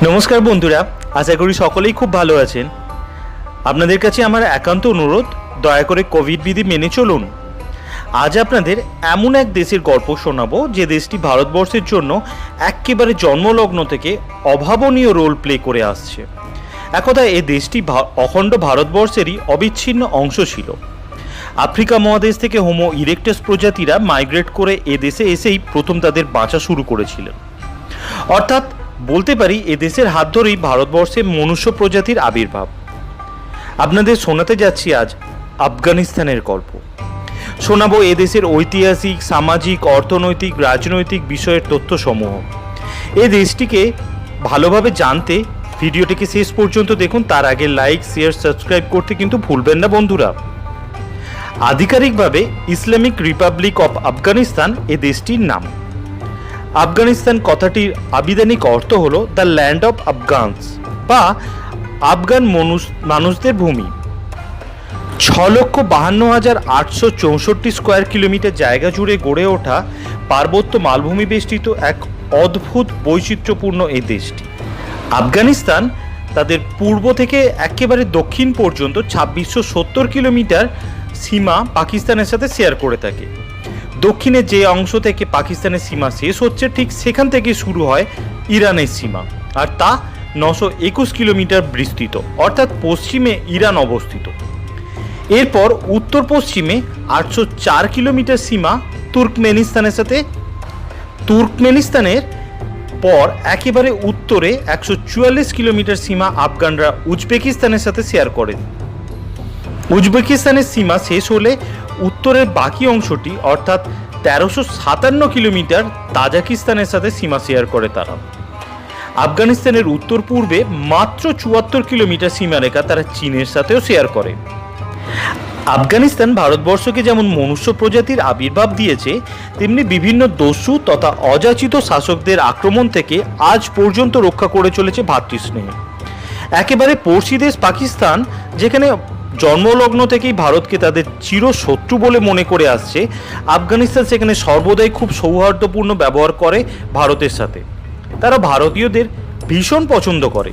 নমস্কার বন্ধুরা, আশা করি সকলেই খুব ভালো আছেন। আপনাদের কাছে আমার একান্ত অনুরোধ, দয়া করে কোভিড বিধি মেনে চলুন। আজ আপনাদের এমন এক দেশের গল্প শোনাবো যে দেশটি ভারতবর্ষের জন্য একেবারে জন্মলগ্ন থেকে অভাবনীয় রোল প্লে করে আসছে। একদা এই দেশটি অখণ্ড ভারতবর্ষেরই অবিচ্ছিন্ন অংশ ছিল। আফ্রিকা মহাদেশ থেকে হোমো ইরেক্টাস প্রজাতিরা মাইগ্রেট করে এ দেশে এসেই প্রথম তাদের বাঁচা শুরু করেছিলেন। অর্থাৎ বলতে পারি এদেশের হাত ধরেই ভারতবর্ষে মনুষ্য প্রজাতির আবির্ভাব। আপনাদের শোনাতে যাচ্ছি আজ আফগানিস্তানের গল্প। শোনাবো এদেশের ঐতিহাসিক, সামাজিক, অর্থনৈতিক, রাজনৈতিক বিষয়ের তথ্যসমূহ। এই দেশটিকে ভালোভাবে জানতে ভিডিওটিকে শেষ পর্যন্ত দেখুন। তার আগে লাইক, শেয়ার, সাবস্ক্রাইব করতে কিন্তু ভুলবেন না বন্ধুরা। আধিকারিকভাবে ইসলামিক রিপাবলিক অফ আফগানিস্তান এ দেশটির নাম। আফগানিস্তান কথাটির আবিধানিক অর্থ হল দ্য ল্যান্ড অফ আফগানস বা আফগান মানুষদের ভূমি। 6,52,864 স্কোয়ার কিলোমিটার জায়গা জুড়ে গড়ে ওঠা পার্বত্য মালভূমি বেষ্টিত এক অদ্ভুত বৈচিত্র্যপূর্ণ এই দেশটি। আফগানিস্তান তাদের পূর্ব থেকে একেবারে দক্ষিণ পর্যন্ত 2670 কিলোমিটার সীমা পাকিস্তানের সাথে শেয়ার করে থাকে। দক্ষিণে যে অংশ থেকে পাকিস্তানের সীমা শেষ হচ্ছে, ঠিক সেখান থেকে শুরু হয় ইরানের সীমা, আর তা 921 কিলোমিটার বিস্তৃত, অর্থাৎ পশ্চিমে ইরান অবস্থিত। এরপর উত্তর পশ্চিমে 804 কিলোমিটার সীমা তুর্কমেনিস্তানের সাথে। তুর্কমেনিস্তানের পর একেবারে উত্তরে 144 কিলোমিটার সীমা আফগানরা উজবেকিস্তানের সাথে শেয়ার করেন। উজবেকিস্তানের সীমা শেষ হলে উত্তরের বাকি অংশটি অর্থাৎ 1357 কিলোমিটার তাজাকিস্তানের সাথে সীমা শেয়ার করে তারা। আফগানিস্তানের উত্তর পূর্বে মাত্র 74 কিলোমিটার সীমারেখা তারা চীনের সাথেও শেয়ার করে। আফগানিস্তান ভারতবর্ষকে যেমন মনুষ্য প্রজাতির আবির্ভাব দিয়েছে, তেমনি বিভিন্ন দস্যু তথা অযাচিত শাসকদের আক্রমণ থেকে আজ পর্যন্ত রক্ষা করে চলেছে ভ্রাতৃস্নেহ। একেবারে পড়শি দেশ পাকিস্তান, যেখানে জন্মলগ্ন থেকেই ভারতকে তাদের চিরশত্রু বলে মনে করে আসছে, আফগানিস্তান সেখানে সর্বদাই খুব সৌহার্দ্যপূর্ণ ব্যবহার করে ভারতের সাথে। তারা ভারতীয়দের ভীষণ পছন্দ করে,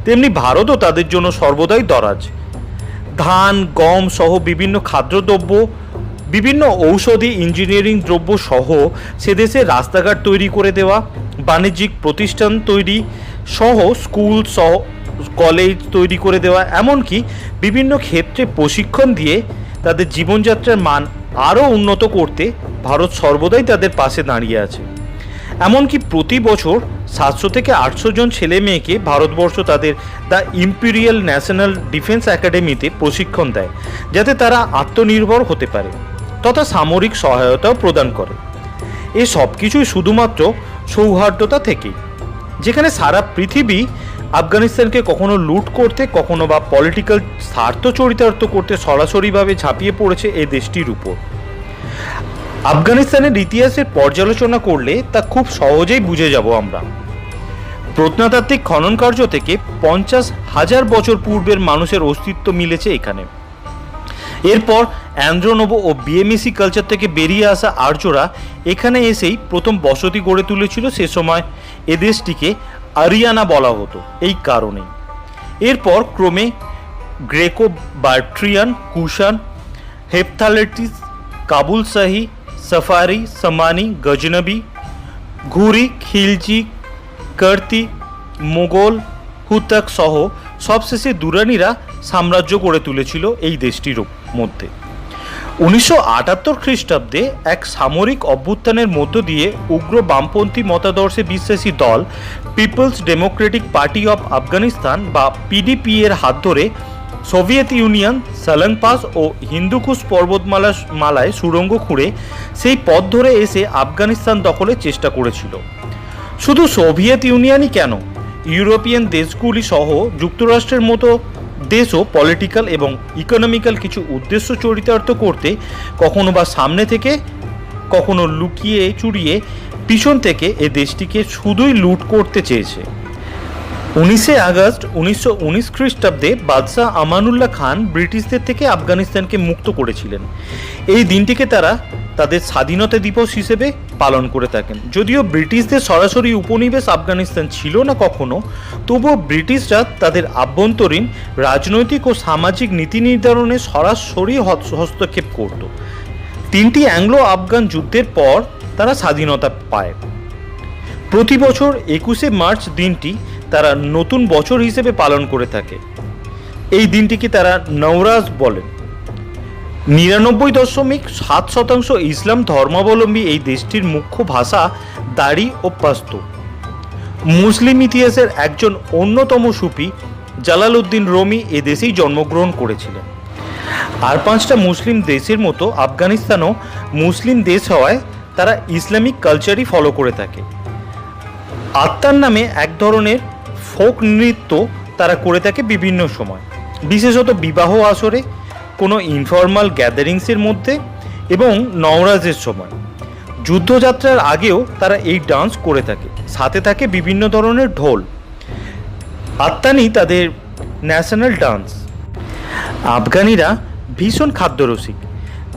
তেমনি ভারতও তাদের জন্য সর্বদাই দরাজ। ধান, গম সহ বিভিন্ন খাদ্যদ্রব্য, বিভিন্ন ঔষধি, ইঞ্জিনিয়ারিং দ্রব্য সহ সে দেশে রাস্তাঘাট তৈরি করে দেওয়া, বাণিজ্যিক প্রতিষ্ঠান তৈরি সহ স্কুল সহ কলেজ তৈরি করে দেওয়া, এমনকি বিভিন্ন ক্ষেত্রে প্রশিক্ষণ দিয়ে তাদের জীবনযাত্রার মান আরও উন্নত করতে ভারত সর্বদাই তাদের পাশে দাঁড়িয়ে আছে। এমনকি প্রতি বছর 700 থেকে 800 জন ছেলে মেয়েকে ভারতবর্ষ তাদের দ্য ইম্পিরিয়াল ন্যাশনাল ডিফেন্স একাডেমিতে প্রশিক্ষণ দেয়, যাতে তারা আত্মনির্ভর হতে পারে, তথা সামরিক সহায়তাও প্রদান করে। এ সব কিছুই শুধুমাত্র সৌহার্দ্যতা থেকেই, যেখানে সারা পৃথিবী আফগানিস্তানকে কখনো লুট করতে, কখনো বা পলিটিক্যাল স্বার্থ চরিতার্থ করতে সরাসরিভাবে ঝাঁপিয়ে পড়েছে এই দেশটির উপর। আফগানিস্তানের ইতিহাসের পর্যালোচনা করলে তা খুব সহজেই বুঝে যাব আমরা। প্রত্নতাত্ত্বিক খনন কার্য থেকে 50,000 বছর পূর্বের মানুষের অস্তিত্ব মিলেছে এখানে। এরপর অ্যান্ড্রোনোভো ও বিএমইসি কালচার থেকে বেরিয়ে আসা আর্যরা এখানে এসেই প্রথম বসতি গড়ে তুলেছিল। সে সময় এ দেশটিকে আরিয়ানা বলা হতো এই কারণেই। এরপর ক্রমে গ্রেকো বার্ট্রিয়ান, কুষাণ, হেপথালেটিস, কাবুল শাহী, সাফারি, সামানি, গজনবি, ঘুরি, খিলজি, কর্তি, মোগল, হুতাক সহ সবশেষে দুরানিরা সাম্রাজ্য গড়ে তুলেছিল এই দেশটির মধ্যে। 1978 খ্রিস্টাব্দে এক সামরিক অভ্যুত্থানের মধ্য দিয়ে উগ্র বামপন্থী মতাদর্শে বিশ্বাসী দল People's Democratic Party of Afghanistan বা পিডিপি এর হাত ধরে সোভিয়েত ইউনিয়ন সালাং পাস ও হিন্দুকুশ পর্বতমালায় সুড়ঙ্গ খুঁড়ে সেই পথ ধরে এসে আফগানিস্তান দখলের চেষ্টা করেছিল। শুধু সোভিয়েত ইউনিয়নই কেন, ইউরোপিয়ান দেশগুলি সহ যুক্তরাষ্ট্রের মতো দেশও পলিটিক্যাল এবং ইকোনমিক্যাল কিছু উদ্দেশ্য চরিতার্থ করতে কখনো বা সামনে থেকে, কখনো লুকিয়ে চুরিয়ে পিছন থেকে এ দেশটিকে শুধুই লুট করতে চেয়েছে। আগস্ট 1919 খ্রিস্টাব্দে বাদশাহ আমানুল্লাহ খান ব্রিটিশদের থেকে আফগানিস্তানকে মুক্ত করেছিলেন। এই দিনটিকে তারা তাদের স্বাধীনতা দিবস হিসেবে পালন করে থাকেন। যদিও ব্রিটিশদের সরাসরি উপনিবেশ আফগানিস্তান ছিল না কখনো, তবুও ব্রিটিশরা তাদের আভ্যন্তরীণ রাজনৈতিক ও সামাজিক নীতি নির্ধারণে সরাসরি হস্তক্ষেপ করত। তিনটি অ্যাংলো আফগান যুদ্ধের পর তারা স্বাধীনতা পায়। প্রতি বছর 21শে মার্চ দিনটি তারা নতুন বছর হিসেবে পালন করে থাকে। এই দিনটিকে তারা নওরাজ বলেন। 99.7% ইসলাম ধর্মাবলম্বী এই দেশটির মুখ্য ভাষা দারি ও পাশতো। মুসলিম ইতিহাসের একজন অন্যতম সুফি জালালউদ্দিন রুমি এ দেশেই জন্মগ্রহণ করেছিলেন। আর 5টা মুসলিম দেশের মতো আফগানিস্তানও মুসলিম দেশ হওয়ায় তারা ইসলামিক কালচারই ফলো করে থাকে। আত্মার নামে এক ধরনের ফোক নৃত্য তারা করে থাকে বিভিন্ন সময়, বিশেষত বিবাহ আসরে, কোনো ইনফর্মাল গ্যাদারিংসের মধ্যে এবং নওরাজের সময়। যুদ্ধযাত্রার আগেও তারা এই ডান্স করে থাকে, সাথে থাকে বিভিন্ন ধরনের ঢোল। আত্মানি তাদের ন্যাশনাল ডান্স। আফগানিরা ভীষণ খাদ্যরসিক।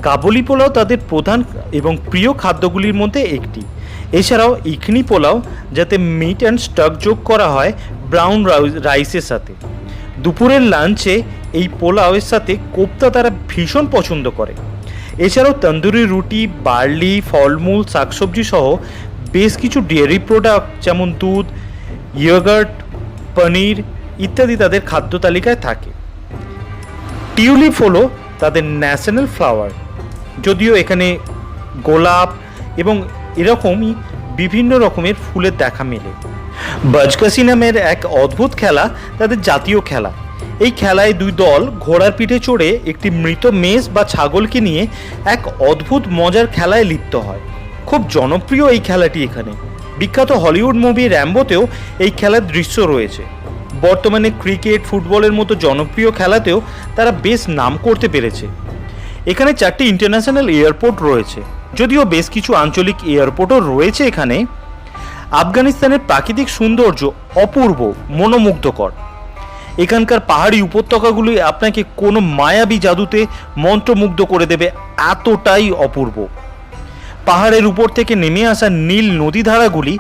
কাবুলি পোলাও তাদের প্রধান এবং প্রিয় খাদ্যগুলির মধ্যে একটি। এছাড়াও ইখনি পোলাও, যাতে মিট অ্যান্ড স্টক যোগ করা হয় ব্রাউন রাইসের সাথে। দুপুরের লাঞ্চে এই পোলাওয়ের সাথে কোপ্তা তারা ভীষণ পছন্দ করে। এছাড়াও তন্দুরি রুটি, বার্লি, ফলমূল, শাকসবজি সহ বেশ কিছু ডেয়ারি প্রোডাক্ট যেমন দুধ, ইয়োগার্ট, পনির ইত্যাদি তাদের খাদ্য তালিকায় থাকে। টিউলিপ হলো তাদের ন্যাশনাল ফ্লাওয়ার, যদিও এখানে গোলাপ এবং এরকমই বিভিন্ন রকমের ফুলের দেখা মেলে। বজকাসি নামের এক অদ্ভুত খেলা তাদের জাতীয় খেলা। এই খেলায় দুই দল ঘোড়ার পিঠে চড়ে একটি মৃত মেষ বা ছাগলকে নিয়ে এক অদ্ভুত মজার খেলায় লিপ্ত হয়। খুব জনপ্রিয় এই খেলাটি এখানে। বিখ্যাত হলিউড মুভি র্যাম্বোতেও এই খেলার দৃশ্য রয়েছে। বর্তমানে ক্রিকেট, ফুটবলের মতো জনপ্রিয় খেলাতেও তারা বেশ নাম করতে পেরেছে। এখানে 4টি ইন্টারন্যাশনাল এয়ারপোর্ট রয়েছে, যদিও বেশ কিছু আঞ্চলিক এয়ারপোর্টও রয়েছে এখানে। আফগানিস্তানের প্রাকৃতিক সৌন্দর্য অপূর্ব, মনোমুগ্ধকর। এখানকার পাহাড়ি উপত্যকাগুলি আপনাকে কোনো মায়াবী জাদুতে মন্ত্রমুগ্ধ করে দেবে, এতটাই অপূর্ব। পাহাড়ের উপর থেকে নেমে আসা নীল নদীধারাগুলি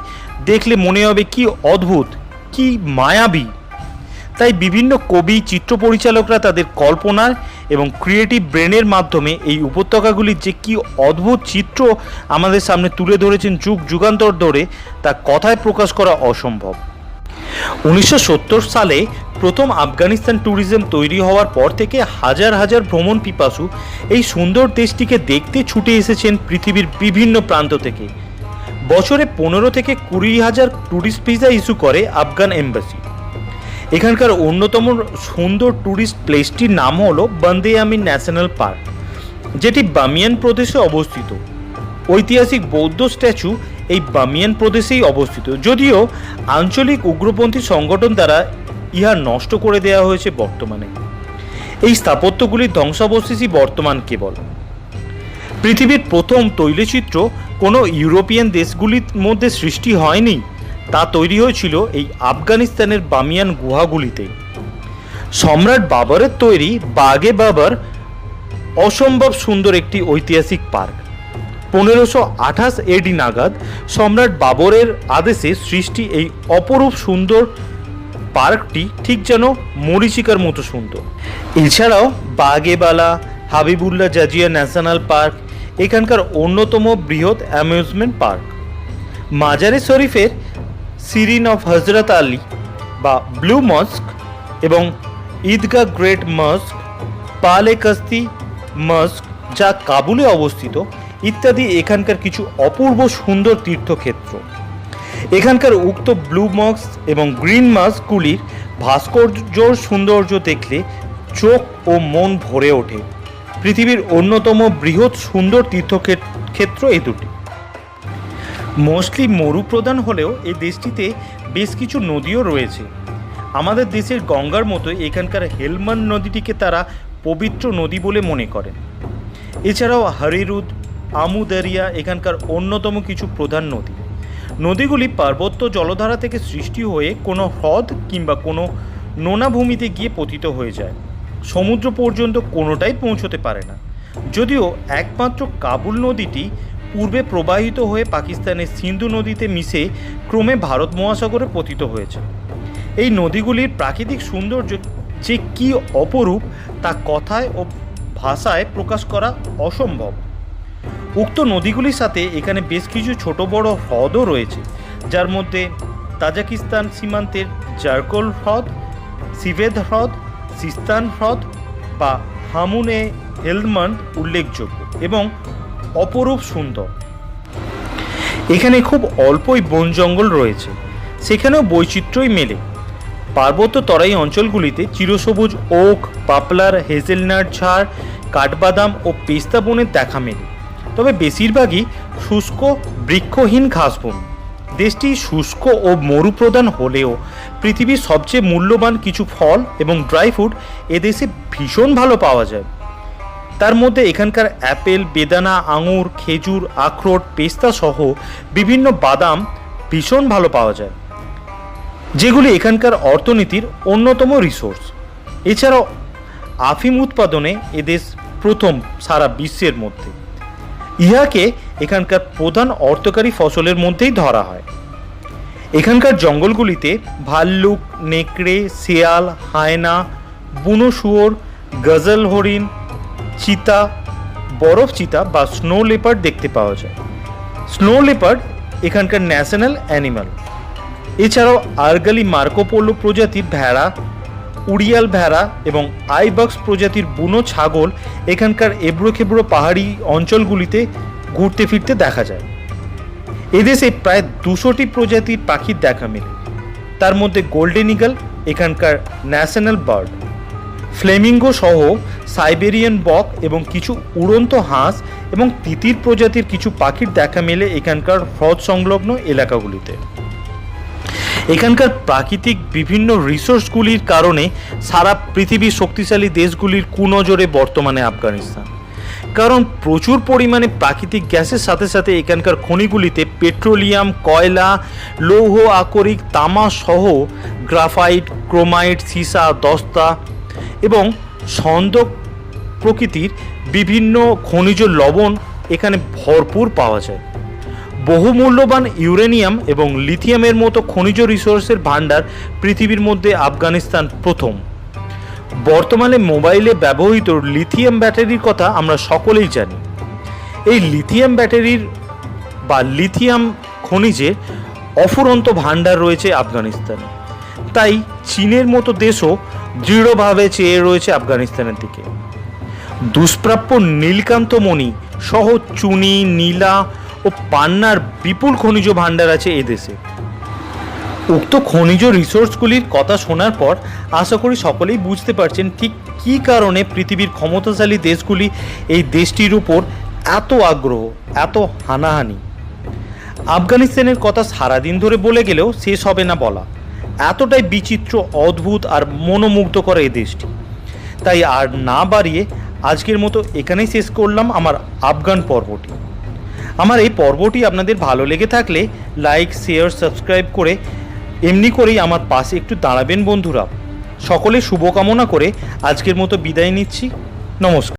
দেখলে মনে হবে কি অদ্ভুত, কি মায়াবী। তাই বিভিন্ন কবি, চিত্র পরিচালকরা তাদের কল্পনার এবং ক্রিয়েটিভ ব্রেনের মাধ্যমে এই উপত্যকাগুলির যে কি অদ্ভুত চিত্র আমাদের সামনে তুলে ধরেছেন যুগ যুগান্তর ধরে, তা কথায় প্রকাশ করা অসম্ভব। 1970 সালে প্রথম আফগানিস্তান ট্যুরিজম তৈরি হওয়ার পর থেকে হাজার হাজার ভ্রমণ পিপাসু এই সুন্দর দেশটিকে দেখতে ছুটে এসেছেন পৃথিবীর বিভিন্ন প্রান্ত থেকে। বছরে 15 থেকে 20,000 ট্যুরিস্ট ভিসা ইস্যু করে আফগান এম্বাসি। এখানকার অন্যতম সুন্দর ট্যুরিস্ট প্লেসটির নাম হলো বন্দে আমিন ন্যাশনাল পার্ক, যেটি বামিয়ান প্রদেশে অবস্থিত। ঐতিহাসিক বৌদ্ধ স্ট্যাচু এই বামিয়ান প্রদেশেই অবস্থিত, যদিও আঞ্চলিক উগ্রপন্থী সংগঠন দ্বারা ইহা নষ্ট করে দেওয়া হয়েছে বর্তমানে। এই স্থাপত্যগুলির ধ্বংসাবশেষই বর্তমান কেবল। পৃথিবীর প্রথম তৈলচিত্র কোনো ইউরোপিয়ান দেশগুলির মধ্যে সৃষ্টি হয়নি, তা তৈরি হয়েছিল এই আফগানিস্তানের বামিয়ান গুহাগুলিতে। সম্রাট বাবরের তৈরি বাগে বাবর অসম্ভব সুন্দর একটি ঐতিহাসিক পার্ক। 1528 AD নাগাদ সম্রাট বাবরের আদেশে সৃষ্টি এই অপরূপ সুন্দর পার্কটি ঠিক যেন মরীচিকার মতো সুন্দর। এছাড়াও বাগেবালা, হাবিবুল্লাহ জাজিয়া ন্যাশনাল পার্ক এখানকার অন্যতম বৃহৎ অ্যামিউজমেন্ট পার্ক। মাজারে শরীফের সিরিন অফ হজরত আলী বা ব্লু মস্ক এবং ঈদগাহ গ্রেট মস্ক, পালে কস্তি মস্ক যা কাবুলে অবস্থিত ইত্যাদি এখানকার কিছু অপূর্ব সুন্দর তীর্থক্ষেত্র। এখানকার উক্ত ব্লু মস্ক এবং গ্রিন মস্কগুলির ভাস্কর্যর সৌন্দর্য দেখলে চোখ ও মন ভরে ওঠে। পৃথিবীর অন্যতম বৃহৎ সুন্দর তীর্থক্ষেত্র এই দুটি। মোস্টলি মরুপ্রধান হলেও এই দেশটিতে বেশ কিছু নদীও রয়েছে। আমাদের দেশের গঙ্গার মতো এখানকার হেলমন্দ নদীটিকে তারা পবিত্র নদী বলে মনে করেন। এছাড়াও হরিরুদ, আমু দরিয়া এখানকার অন্যতম কিছু প্রধান নদী। নদীগুলি পার্বত্য জলধারা থেকে সৃষ্টি হয়ে কোনো হ্রদ কিংবা কোনো নোনা ভূমিতে গিয়ে পতিত হয়ে যায়। সমুদ্র পর্যন্ত কোনোটাই পৌঁছতে পারে না, যদিও একমাত্র কাবুল নদীটি পূর্বে প্রবাহিত হয়ে পাকিস্তানের সিন্ধু নদীতে মিশে ক্রমে ভারত মহাসাগরে পতিত হয়েছে। এই নদীগুলির প্রাকৃতিক সৌন্দর্য যে কী অপরূপ তা কথায় ও ভাষায় প্রকাশ করা অসম্ভব। উক্ত নদীগুলির সাথে এখানে বেশ কিছু ছোট বড় হ্রদও রয়েছে, যার মধ্যে তাজিকিস্তান সীমান্তের জারকোল হ্রদ, সিভেদ হ্রদ, সিস্তান হ্রদ বা হামুনে হেলমন্ড উল্লেখযোগ্য এবং অপরূপ সুন্দর। এখানে খুব অল্পই বন জঙ্গল রয়েছে, সেখানেও বৈচিত্র্যই মেলে। পার্বত্য তরাই অঞ্চলগুলিতে চিরসবুজ ওক, পপলার, হেজেলনাট ঝাড়, কাঠবাদাম ও পেস্তা বনের দেখা মেলে, তবে বেশিরভাগই শুষ্ক বৃক্ষহীন ঘাসবন। দেশটি শুষ্ক ও মরুপ্রধান হলেও পৃথিবীর সবচেয়ে মূল্যবান কিছু ফল এবং ড্রাই ফ্রুট এদেশে ভীষণ ভালো পাওয়া যায়। তার মধ্যে এখানকার অ্যাপেল, বেদানা, আঙুর, খেজুর, আখরোট, পেস্তা সহ বিভিন্ন বাদাম ভীষণ ভালো পাওয়া যায়, যেগুলি এখানকার অর্থনীতির অন্যতম রিসোর্স। এছাড়াও আফিম উৎপাদনে এদেশ প্রথম সারা বিশ্বের মধ্যে। ইহাকে এখানকার প্রধান অর্থকারী ফসলের মধ্যেই ধরা হয়। এখানকার জঙ্গলগুলিতে ভাল্লুক, নেকড়ে, শেয়াল, হায়না, বুনো শুয়োর, গজল হরিণ, চিতা, বরফ চিতা বা স্নো লেপার্ড দেখতে পাওয়া যায়। স্নো লেপার্ড এখানকার ন্যাশনাল অ্যানিমাল। এছাড়াও আর্গালি মার্কোপোলো প্রজাতির ভেড়া, উড়িয়াল ভেড়া এবং আইবক্স প্রজাতির বুনো ছাগল এখানকার এবড়ো খেবড়ো পাহাড়ি অঞ্চলগুলিতে ঘুরতে ফিরতে দেখা যায়। এদেশে প্রায় 200টি প্রজাতির পাখির দেখা মেলে, তার মধ্যে গোল্ডেন ইগল এখানকার ন্যাশনাল বার্ড, ফ্লেমিঙ্গো সহ সাইবেরিয়ান বক এবং কিছু উড়ন্ত হাঁস এবং তিতির প্রজাতির কিছু পাখির দেখা মেলে এখানকার হ্রদ সংলগ্ন এলাকাগুলিতে। এখানকার প্রাকৃতিক বিভিন্ন রিসোর্সগুলির কারণে সারা পৃথিবীর শক্তিশালী দেশগুলির কুনজরে বর্তমানে আফগানিস্তান, কারণ প্রচুর পরিমাণে প্রাকৃতিক গ্যাসের সাথে সাথে এখানকার খনিগুলিতে পেট্রোলিয়াম, কয়লা, লৌহ আকরিক, তামা সহ গ্রাফাইট, ক্রোমাইট, সীসা, দস্তা এবং সন্দক প্রকৃতির বিভিন্ন খনিজ লবণ এখানে ভরপুর পাওয়া যায়। বহুমূল্যবান ইউরেনিয়াম এবং লিথিয়ামের মতো খনিজ রিসোর্সের ভাণ্ডার পৃথিবীর মধ্যে আফগানিস্তান প্রথম। বর্তমানে মোবাইলে ব্যবহৃত লিথিয়াম ব্যাটারির কথা আমরা সকলেই জানি। এই লিথিয়াম ব্যাটারির বা লিথিয়াম খনিজের অফুরন্ত ভাণ্ডার রয়েছে আফগানিস্তানে। তাই চীনের মতো দেশও দৃঢ়ভাবে চেয়ে রয়েছে আফগানিস্তানের দিকে। দুষ্প্রাপ্য নীলকান্তমণি সহ চুনি, নীলা ও পান্নার বিপুল খনিজ ভাণ্ডার আছে এদেশে। উক্ত খনিজ রিসোর্সগুলির কথা শোনার পর আশা করি সকলেই বুঝতে পারছেন ঠিক কী কারণে পৃথিবীর ক্ষমতাশালী দেশগুলি এই দেশটির উপর এত আগ্রহ, এত হানাহানি। আফগানিস্তানের কথা সারাদিন ধরে বলে গেলেও শেষ হবে না বলা, এতটাই বিচিত্র, অদ্ভুত আর মনোমুগ্ধকর এই দেশটি। তাই আর না বাড়িয়ে আজকের মতো এখানেই শেষ করলাম আমার আফগান পর্বটি। আমার এই পর্বটি আপনাদের ভালো লেগে থাকলে লাইক, শেয়ার, সাবস্ক্রাইব করে এমনি করেই আমার পাশে একটু দাঁড়াবেন বন্ধুরা। সকলে শুভকামনা করে আজকের মতো বিদায় নিচ্ছি। নমস্কার।